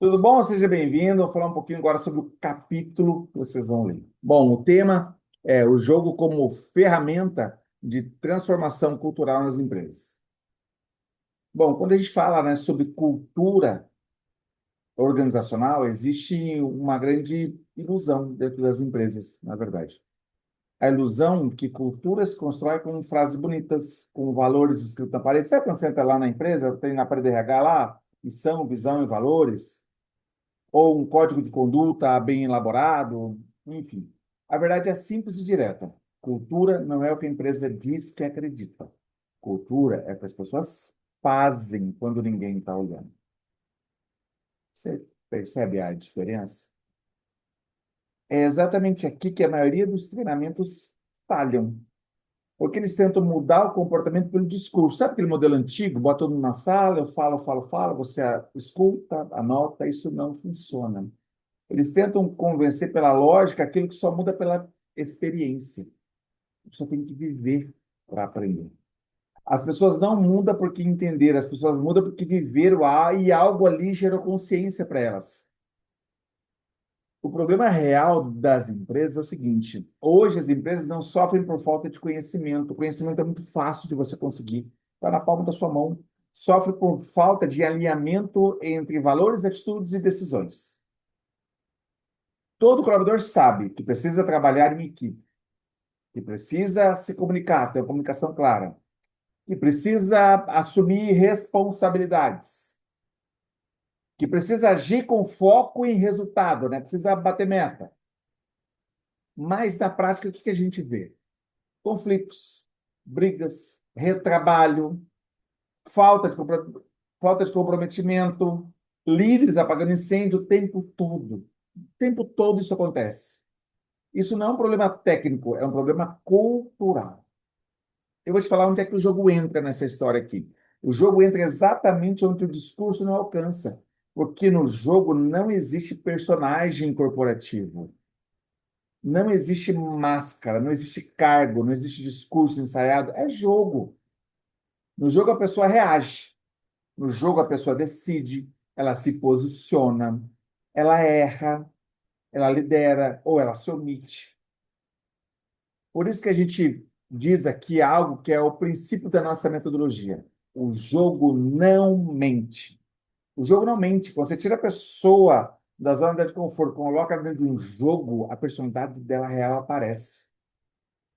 Tudo bom? Seja bem-vindo. Vou falar um pouquinho agora sobre o capítulo que vocês vão ler. Bom, o tema é o jogo como ferramenta de transformação cultural nas empresas. Bom, quando a gente fala, né, sobre cultura organizacional, existe uma grande ilusão dentro das empresas, na verdade. A ilusão que cultura se constrói com frases bonitas, com valores escritos na parede. Sabe quando você entra lá na empresa, tem na parede RH lá, missão, visão e valores? Ou um código de conduta bem elaborado, enfim. A verdade é simples e direta. Cultura não é o que a empresa diz que acredita. Cultura é o que as pessoas fazem quando ninguém está olhando. Você percebe a diferença? É exatamente aqui que a maioria dos treinamentos falham. Porque eles tentam mudar o comportamento pelo discurso. Sabe aquele modelo antigo? Bota todo mundo na sala, eu falo, falo, falo, você escuta, anota, isso não funciona. Eles tentam convencer pela lógica aquilo que só muda pela experiência. A pessoa tem que viver para aprender. As pessoas não mudam porque entenderam, as pessoas mudam porque viveram e algo ali gerou consciência para elas. O problema real das empresas é o seguinte: hoje as empresas não sofrem por falta de conhecimento. O conhecimento é muito fácil de você conseguir, está na palma da sua mão. Sofre por falta de alinhamento entre valores, atitudes e decisões. Todo colaborador sabe que precisa trabalhar em equipe, que precisa se comunicar, ter uma comunicação clara, que precisa assumir responsabilidades, que precisa agir com foco em resultado, né? Precisa bater meta. Mas na prática, o que a gente vê? Conflitos, brigas, retrabalho, falta de, falta de comprometimento, líderes apagando incêndio o tempo todo. O tempo todo isso acontece. Isso não é um problema técnico, é um problema cultural. Eu vou te falar onde é que o jogo entra nessa história aqui. O jogo entra exatamente onde o discurso não alcança, porque no jogo não existe personagem corporativo, não existe máscara, não existe cargo, não existe discurso ensaiado, é jogo. No jogo a pessoa reage, no jogo a pessoa decide, ela se posiciona, ela erra, ela lidera ou ela se omite. Por isso que a gente diz aqui algo que é o princípio da nossa metodologia. O jogo não mente. O jogo não mente. Quando você tira a pessoa da zona de conforto, coloca dentro de um jogo, a personalidade dela real aparece.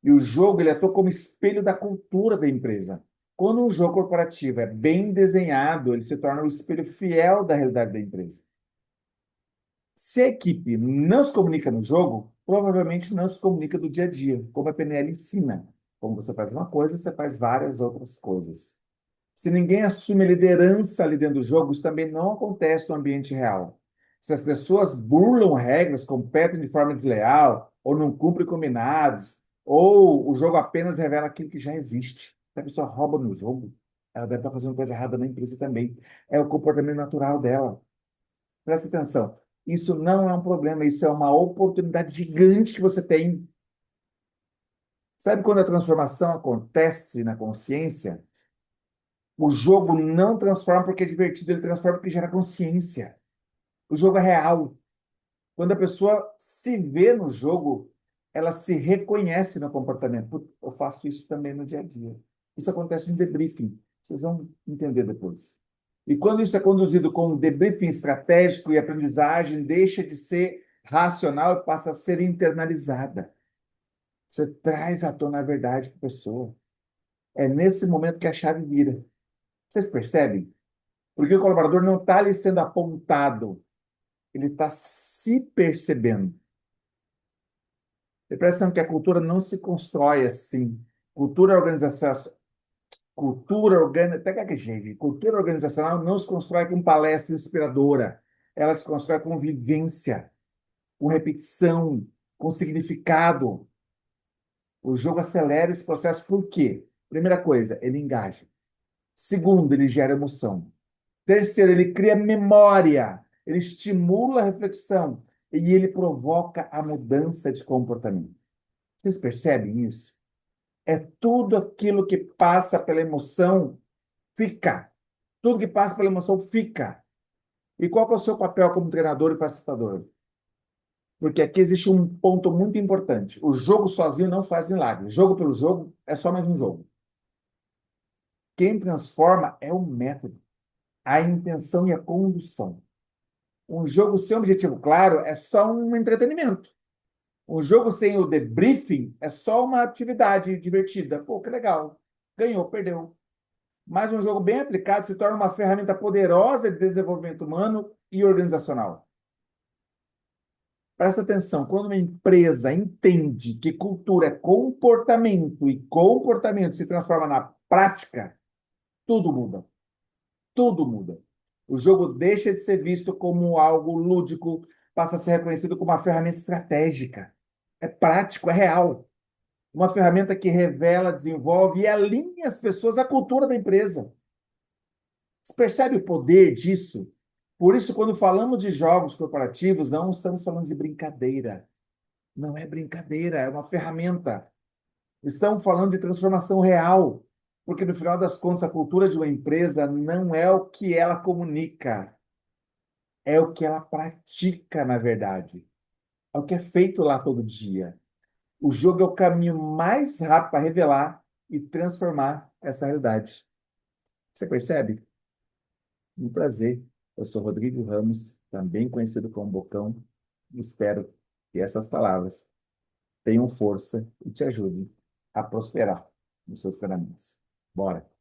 E o jogo ele atua como espelho da cultura da empresa. Quando um jogo corporativo é bem desenhado, ele se torna o espelho fiel da realidade da empresa. Se a equipe não se comunica no jogo, provavelmente não se comunica do dia a dia, como a PNL ensina. Como você faz uma coisa, você faz várias outras coisas. Se ninguém assume a liderança ali dentro do jogo, isso também não acontece no ambiente real. Se as pessoas burlam regras, competem de forma desleal, ou não cumprem combinados, ou o jogo apenas revela aquilo que já existe. Se a pessoa rouba no jogo, ela deve estar fazendo coisa errada na empresa também. É o comportamento natural dela. Presta atenção. Isso não é um problema, isso é uma oportunidade gigante que você tem. Sabe quando a transformação acontece na consciência? O jogo não transforma porque é divertido, ele transforma porque gera consciência. O jogo é real. Quando a pessoa se vê no jogo, ela se reconhece no comportamento. Putz, eu faço isso também no dia a dia. Isso acontece no debriefing. Vocês vão entender depois. E quando isso é conduzido com um debriefing estratégico e aprendizagem, deixa de ser racional e passa a ser internalizada. Você traz à tona a verdade para a pessoa. É nesse momento que a chave vira. Vocês percebem? Porque o colaborador não está ali sendo apontado, ele está se percebendo. A impressão que a cultura não se constrói assim. Cultura organizacional, pega que gente, cultura organizacional não se constrói com palestra inspiradora. Ela se constrói com vivência, com repetição, com significado. O jogo acelera esse processo por quê? Primeira coisa, ele engaja. Segundo, ele gera emoção. Terceiro, ele cria memória, ele estimula a reflexão e ele provoca a mudança de comportamento. Vocês percebem isso? É tudo aquilo que passa pela emoção fica. Tudo que passa pela emoção fica. E qual que é o seu papel como treinador e facilitador? Porque aqui existe um ponto muito importante. O jogo sozinho não faz milagre. Jogo pelo jogo é só mais um jogo. Quem transforma é o método, a intenção e a condução. Um jogo sem objetivo claro é só um entretenimento. Um jogo sem o debriefing é só uma atividade divertida. Pô, que legal. Ganhou, perdeu. Mas um jogo bem aplicado se torna uma ferramenta poderosa de desenvolvimento humano e organizacional. Presta atenção, quando uma empresa entende que cultura é comportamento e comportamento se transforma na prática, tudo muda. Tudo muda. O jogo deixa de ser visto como algo lúdico, passa a ser reconhecido como uma ferramenta estratégica. É prático, é real. Uma ferramenta que revela, desenvolve e alinha as pessoas à cultura da empresa. Você percebe o poder disso? Por isso, quando falamos de jogos corporativos, não estamos falando de brincadeira. Não é brincadeira, é uma ferramenta. Estamos falando de transformação real. Porque, no final das contas, a cultura de uma empresa não é o que ela comunica, é o que ela pratica, na verdade. É o que é feito lá todo dia. O jogo é o caminho mais rápido para revelar e transformar essa realidade. Você percebe? Um prazer. Eu sou Rodrigo Ramos, também conhecido como Bocão, e espero que essas palavras tenham força e te ajudem a prosperar nos seus treinamentos. Bora!